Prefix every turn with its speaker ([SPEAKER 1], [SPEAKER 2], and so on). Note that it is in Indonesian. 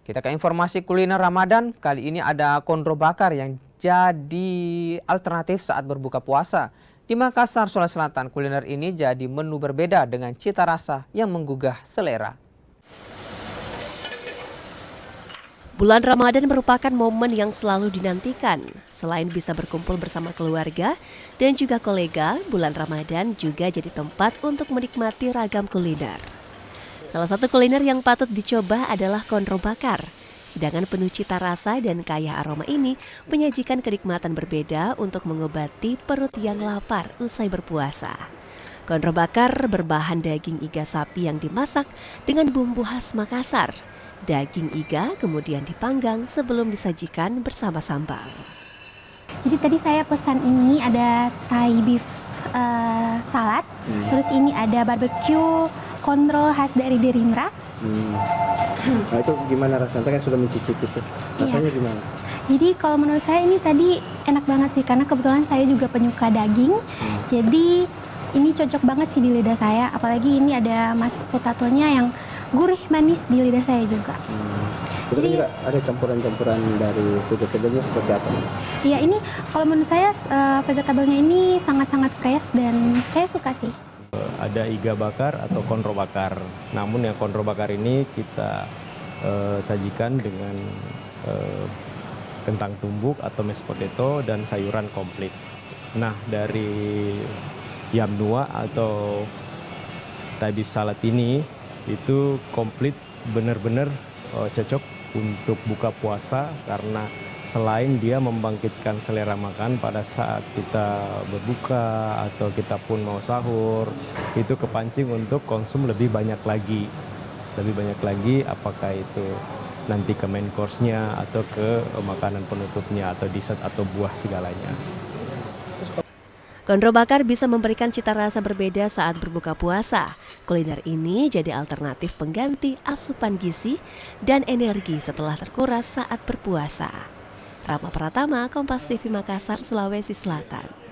[SPEAKER 1] Kita ke informasi kuliner Ramadan. Kali ini ada kondro bakar yang jadi alternatif saat berbuka puasa. Di Makassar, Sulawesi Selatan, kuliner ini jadi menu berbeda dengan cita rasa yang menggugah selera.
[SPEAKER 2] Bulan Ramadan merupakan momen yang selalu dinantikan. Selain bisa berkumpul bersama keluarga dan juga kolega, bulan Ramadan juga jadi tempat untuk menikmati ragam kuliner. Salah satu kuliner yang patut dicoba adalah kondro bakar. Hidangan penuh cita rasa dan kaya aroma ini menyajikan kenikmatan berbeda untuk mengobati perut yang lapar usai berpuasa. Kondro bakar berbahan daging iga sapi yang dimasak dengan bumbu khas Makassar. Daging iga kemudian dipanggang sebelum disajikan bersama sambal.
[SPEAKER 3] Jadi tadi saya pesan ini ada Thai beef salad, terus ini ada barbecue kondro khas dari Gerindra.
[SPEAKER 4] Nah itu gimana rasanya? Kan sudah mencicipi itu. Rasanya gimana?
[SPEAKER 3] Jadi kalau menurut saya ini tadi enak banget sih karena kebetulan saya juga penyuka daging. Jadi ini cocok banget sih di lidah saya. Apalagi ini ada mashed potatonya yang gurih manis di lidah saya juga.
[SPEAKER 4] Jadi juga ada campuran-campuran dari vegetable-nya seperti apa?
[SPEAKER 3] Iya ini kalau menurut saya vegetable-nya ini sangat-sangat fresh dan saya suka sih.
[SPEAKER 5] Ada iga bakar atau kondro bakar. Namun yang kondro bakar ini kita sajikan dengan kentang tumbuk atau mashed potato dan sayuran komplit. Nah dari yam nua atau Thai beef salad ini itu komplit benar-benar cocok untuk buka puasa karena selain dia membangkitkan selera makan pada saat kita berbuka atau kita pun mau sahur, itu kepancing untuk konsum lebih banyak lagi. Lebih banyak lagi apakah itu nanti ke main course-nya atau ke makanan penutupnya atau dessert atau buah segalanya.
[SPEAKER 2] Kondro bakar bisa memberikan cita rasa berbeda saat berbuka puasa. Kuliner ini jadi alternatif pengganti asupan gizi dan energi setelah terkuras saat berpuasa. Rama Pratama, Kompas TV Makassar, Sulawesi Selatan.